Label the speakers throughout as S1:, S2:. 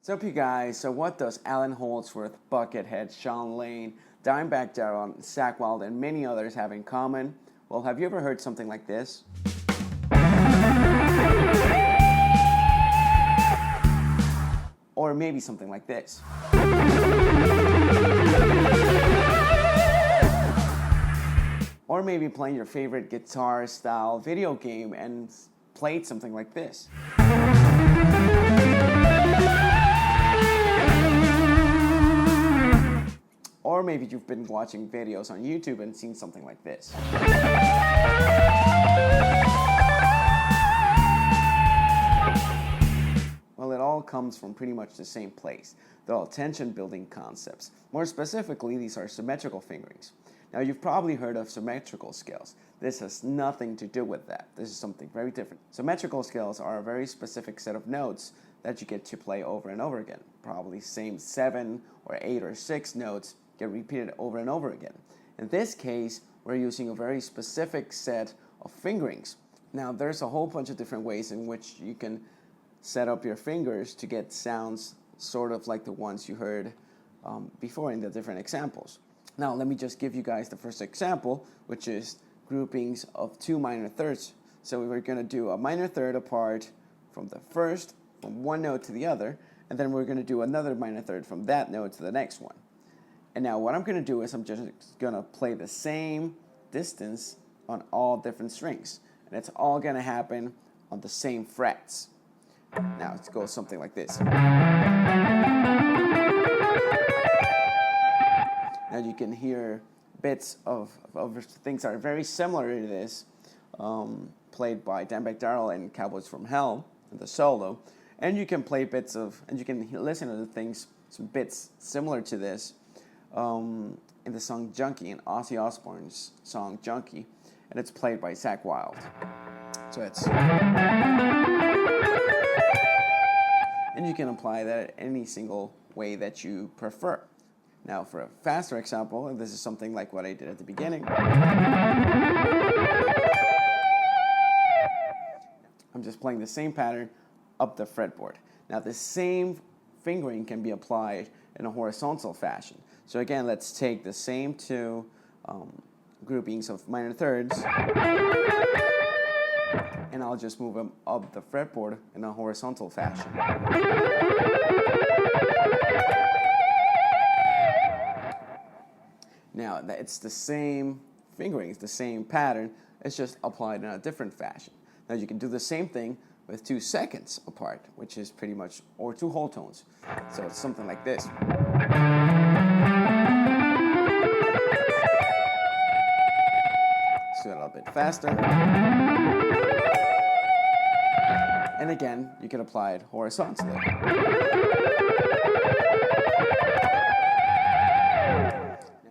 S1: What's up, you guys? So what does Allen Holdsworth, Buckethead, Sean Lane, Dimebag Darrell, Zach Wild, and many others have in common? Well, have you ever heard something like this? Or maybe something like this. Or maybe playing your favorite guitar-style video game and played something like this. Or maybe you've been watching videos on YouTube and seen something like this. Well, it all comes from pretty much the same place. They're all tension-building concepts. More specifically, these are symmetrical fingerings. Now, you've probably heard of symmetrical scales. This has nothing to do with that. This is something very different. Symmetrical scales are a very specific set of notes that you get to play over and over again. Probably same 7 or 8 or 6 notes get repeated over and over again. In this case, we're using a very specific set of fingerings. Now, there's a whole bunch of different ways in which you can set up your fingers to get sounds sort of like the ones you heard before in the different examples. Now, let me just give you guys the first example, which is groupings of 2 minor thirds. So we're going to do a minor third apart from the first, from one note to the other, and then we're going to do another minor third from that note to the next one. And now what I'm going to do is I'm just going to play the same distance on all different strings. And it's all going to happen on the same frets. Now it goes something like this. Now you can hear bits of things that are very similar to this, played by Dimebag Darrell and Cowboys from Hell in the solo. And you can play bits of, and you can listen to the things, some bits similar to this, in the song Junkie, in Ozzy Osbourne's song Junkie, and it's played by Zach Wild. So it's, and you can apply that any single way that you prefer. Now for a faster example, and this is something like what I did at the beginning. I'm just playing the same pattern up the fretboard. Now the same fingering can be applied in a horizontal fashion. So again, let's take the same two groupings of minor thirds, and I'll just move them up the fretboard in a horizontal fashion. Now, it's the same fingering, it's the same pattern, it's just applied in a different fashion. Now you can do the same thing with 2 seconds apart, which is pretty much, or 2 whole tones. So it's something like this. Let's do it a little bit faster. And again, you can apply it horizontally.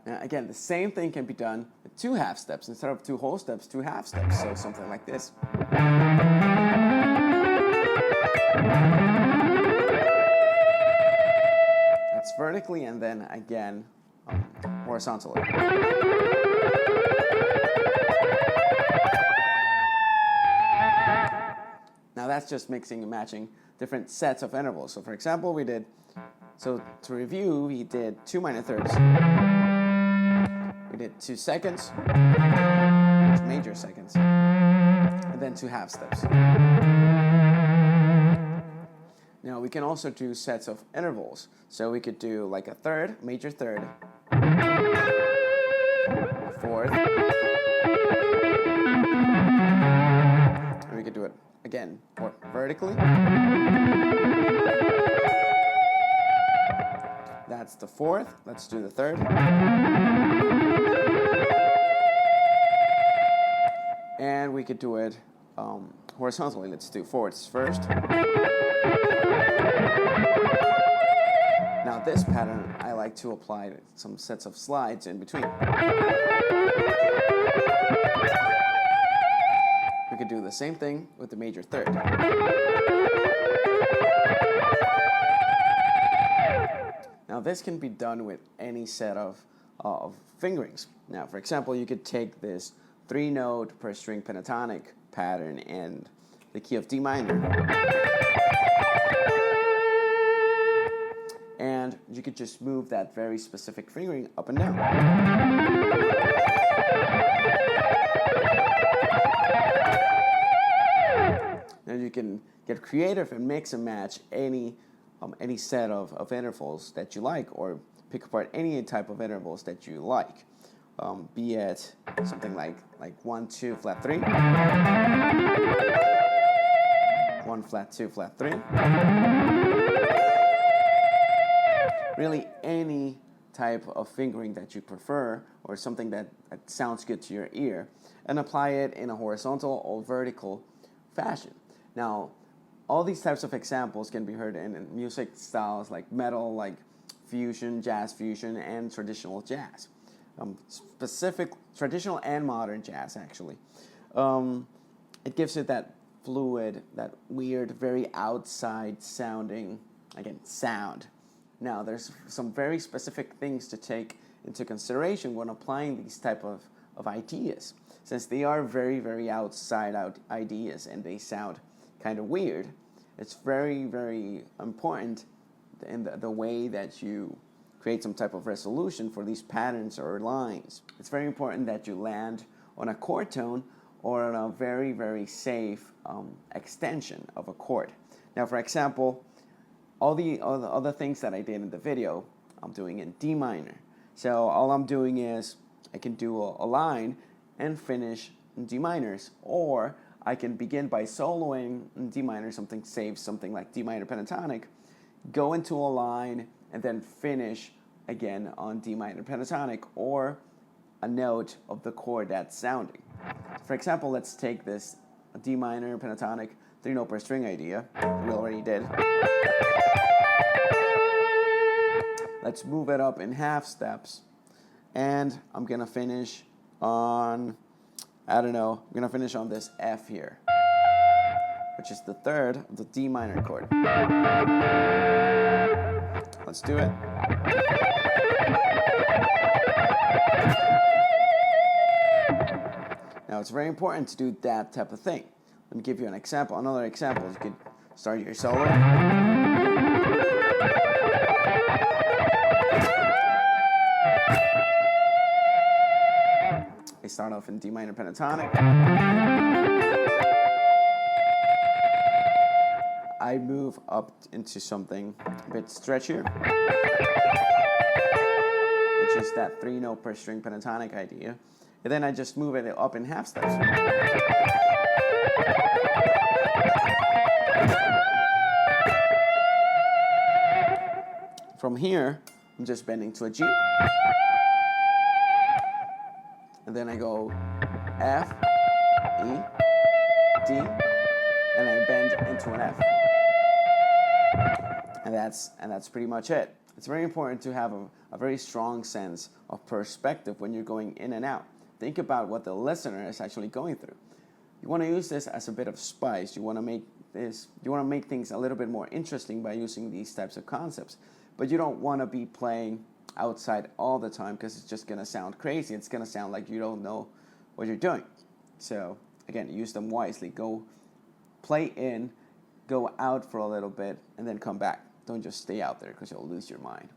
S1: Now again, the same thing can be done with 2 half steps. Instead of 2 whole steps, 2 half steps. So something like this. That's vertically, and then again horizontally. Now that's just mixing and matching different sets of intervals. So for example, to review, we did 2 minor thirds. We did 2 seconds, major seconds, and then 2 half steps. Now we can also do sets of intervals. So we could do like a third, major third, a fourth, and we could do it again vertically. That's the fourth. Let's do the third. And we could do it horizontally. Let's do fourths first. Now this pattern, I like to apply some sets of slides in between. We could do the same thing with the major third. Now this can be done with any set of fingerings. Now for example, you could take this 3-note per string pentatonic pattern in the key of D minor. you could just move that very specific fingering up and down. Now you can get creative and mix and match any set of intervals that you like, or pick apart any type of intervals that you like. Be it something like 1, 2, flat 3, 1, flat 2, flat 3. Really any type of fingering that you prefer, or something that sounds good to your ear, and apply it in a horizontal or vertical fashion. Now, all these types of examples can be heard in music styles like metal, like fusion, jazz fusion, and traditional jazz. Specific traditional and modern jazz, actually. It gives it that fluid, that weird, very outside sounding, again, sound. Now, there's some very specific things to take into consideration when applying these type of ideas, since they are very, very outside out ideas and they sound kind of weird. It's very, very important in the way that you create some type of resolution for these patterns or lines. It's very important that you land on a chord tone or on a very, very safe extension of a chord. Now, for example, all the other things that I did in the video, I'm doing in D minor. So all I'm doing is I can do a line and finish in D minors, or I can begin by soloing in D minor, something like D minor pentatonic, go into a line, and then finish again on D minor pentatonic, or a note of the chord that's sounding. For example, let's take this D minor pentatonic 3-note per string idea we already did. Let's move it up in half steps, and I'm gonna finish on, I'm gonna finish on this F here, which is the third of the D minor chord. Let's do it. Now, it's very important to do that type of thing. Let me give you an example. Another example, you could start your solo. I start off in D minor pentatonic. I move up into something a bit stretchier, which is that 3-note per string pentatonic idea. And then I just move it up in half steps. From here, I'm just bending to a G. And then I go F, E, D, and I bend into an F. And that's pretty much it. It's very important to have a very strong sense of perspective when you're going in and out. Think about what the listener is actually going through. You want to use this as a bit of spice. You want to make things a little bit more interesting by using these types of concepts. But you don't want to be playing outside all the time, because it's just going to sound crazy. It's going to sound like you don't know what you're doing. So again, use them wisely. Go play in, go out for a little bit, and then come back. Don't just stay out there, because you'll lose your mind.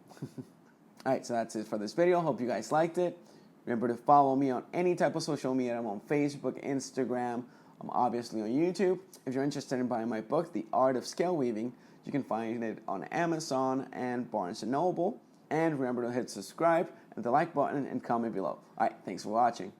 S1: Alright, so that's it for this video. Hope you guys liked it. Remember to follow me on any type of social media. I'm on Facebook, Instagram. I'm obviously on YouTube. If you're interested in buying my book, The Art of Scale Weaving, you can find it on Amazon and Barnes & Noble. And remember to hit subscribe and the like button and comment below. Alright, thanks for watching.